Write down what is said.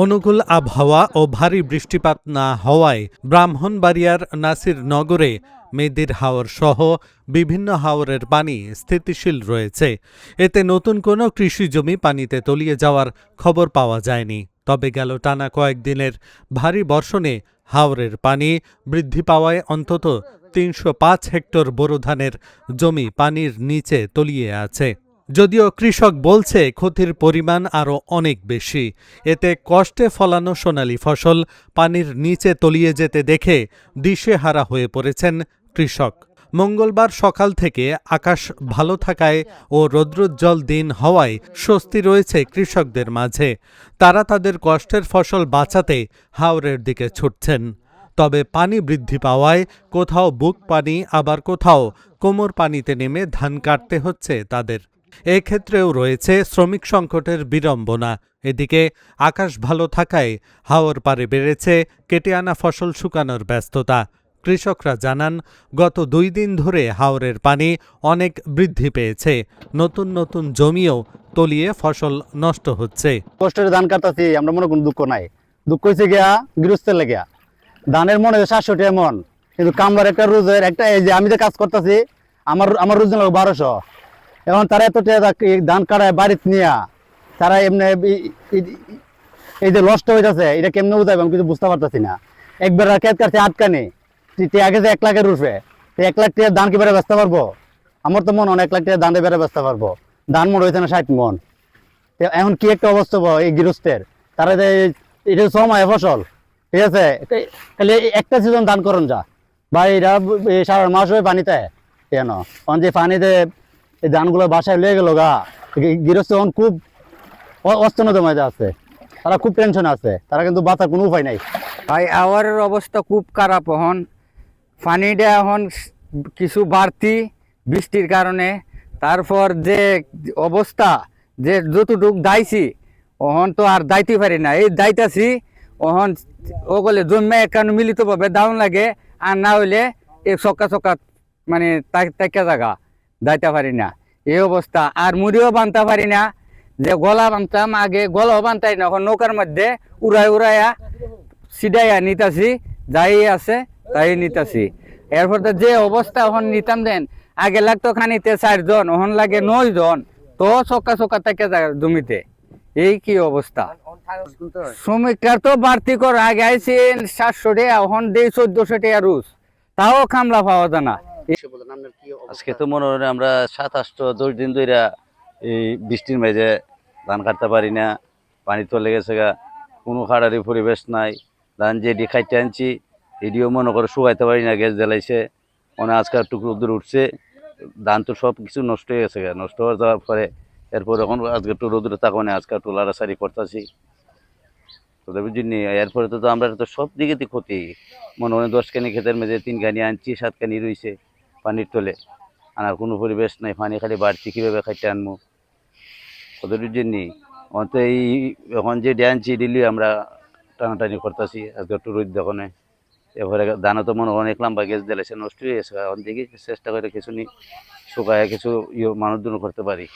অনুকূল আবহাওয়া ও ভারী বৃষ্টিপাত না হওয়ায় ব্রাহ্মণবাড়িয়ার নাসিরনগরে মেদির হাওর সহ বিভিন্ন হাওরের পানি স্থিতিশীল রয়েছে। এতে নতুন কোনো কৃষিজমি পানিতে তলিয়ে যাওয়ার খবর পাওয়া যায়নি। তবে গেল টানা কয়েকদিনের ভারী বর্ষণে হাওরের পানি বৃদ্ধি পাওয়ায় অন্তত ৩০৫ হেক্টর বোরো ধানের জমি পানির নিচে তলিয়ে আছে। যদিও কৃষক বলছে ক্ষতির পরিমাণ আরও অনেক বেশি। এতে কষ্টে ফলানো সোনালী ফসল পানির নিচে তলিয়ে যেতে দেখে দিশেহারা হয়ে পড়েছেন কৃষক। মঙ্গলবার সকাল থেকে আকাশ ভালো থাকায় ও রৌদ্রোজ্জ্বল দিন হওয়ায় স্বস্তি রয়েছে কৃষকদের মাঝে। তারা তাদের কষ্টের ফসল বাঁচাতে হাওরের দিকে ছুটছেন। তবে পানি বৃদ্ধি পাওয়ায় কোথাও বুক পানি আবার কোথাও কোমর পানিতে নেমে ধান কাটতে হচ্ছে তাদের। এক্ষেত্রেও রয়েছে শ্রমিক সংকটের বিড়ম্বনা। এদিকে আকাশ ভালো থাকায় হাওর পারে বেড়েছে কেটে আনা ফসল শুকানোর ব্যস্ততা। কৃষকরা জানান, গত 2 দিন ধরে হাওরের পানি অনেক বৃদ্ধি পেয়েছে। নতুন নতুন জমিও তলিয়ে ফসল নষ্ট হচ্ছে। কষ্টের ধান কাটতেছি, আমরা মনে কোনো দুঃখ নাই। দুঃখ হয়েছে গিয়া গৃহস্থের লেগিয়া ধানের মনে 700 টাকা মন, কিন্তু কামলার একটা রোজের একটা, এই যে আমি যে কাজ করতেছি আমার রোজ 1200। এখন তারা এত ধান কাটায় বাড়িতে নিয়া তারা এমনি এই যে লষ্ট হইতেছে, এটা কেমনে উঠাবে আমি কিছু বুঝতে পারতেছি না। একবার খেত কাটছে আটকানি আগে যে 1 লাখের রুফে, 1 লাখ টাকা ধান কি বেড়ে বেচতে পারবো? আমার তো মনে হয় 1 লাখ টাকা ধান বেড়ে বেচতে পারবো। ধান মনে হয়েছে না 60 মন। এখন কি একটা অবস্থা এই গৃহস্থের, তারা এটা 6 মাসে ফসল, ঠিক আছে, খালি একটা সিজন ধান করুন যা ভাই, এরা সারা মাস হয়ে পানিতে কেন যে পানিতে এই ধানগুলো বাসায় লেগে গেল গা। গৃহস্থ এখন খুব অস্তনতার মাঝে আছে, তারা খুব টেনশন আছে, তারা কিন্তু বাঁচার কোনো উপায় নাই। ভাই আওয়ারের অবস্থা খুব খারাপ। এখন পানিটা এখন কিছু বাড়তি বৃষ্টির কারণে, তারপর যে অবস্থা যে যতটুক দাইছি ওহন তো আর দাইতে পারি না। এই দাইতাছি ওহন ওগুলো জন্মে একান্ন মিলিতভাবে দাউন লাগে, আর না হইলে এই সক্কা মানে তাইকা জায়গা দাইতে পারি না, এই অবস্থা। আর মুড়িও বানতে পারি না, যে গলা বানতাম আগে গলাও বানতাই না, এখন নৌকার মধ্যে উড়াইয়া সিডাইয়া নিতাছি, যাই আছে তাই নিতাছি। এরপর যে অবস্থা এখন নিতাম দেন, আগে লাগতো খানিতে 4 জন, এখন লাগে 9 জন, তো সক্কা থেকে জমিতে। এই কি অবস্থা। শ্রমিকরা তো বাড়তি কর, আগে আইসেন 700 টাকা, এখন দেই 1400 টাকা রোজ, তাও কামলা পাওয়া যায় না। আজকে তো মনে হয় আমরা 7-8-10 দিন ধরে এই বৃষ্টির মেঝে ধান কাটতে পারি না, পানি তো লেগেছে গা, কোনো খাড়ারি পরিবেশ নাই। ধান যেটি খাইতে আনছি এটিও মনে করে শুকাইতে পারি না, গ্যাস জ্বালাইছে। মানে আজকে একটু রোদ্দুর উঠছে, ধান তো সব কিছু নষ্ট হয়ে গেছে গা। নষ্ট হয়ে যাওয়ার পরে এরপর এখন আজকে একটু রোদ্দুরে থাকবো না, আজকে একটু লাড়াছাড়ি করতেছি তোদের বুঝিনি। এরপরে তো আমরা তো সব দিকে ক্ষতি, মনে হয় 10 কানি ক্ষেতের মেঝে 3 কানি আনছি, 7 কানি রয়েছে পানির তলে, আনার কোনো পরিবেশ নাই। পানি খালি বাড়তি কীভাবে খাইতে আনবো ওদের জন্য। অন্ত এই এখন যে আনছি দিল্লি আমরা টানাটানি করতেছি, আজকে একটু রোদ দেখো না। এরপরে দানা তো মনে অনেক লম্বা গ্যাস দিলেছে, নষ্ট হয়ে গেছে। এখন দেখি চেষ্টা করে কিছু শুকায় কিছু মানুষ করতে পারি।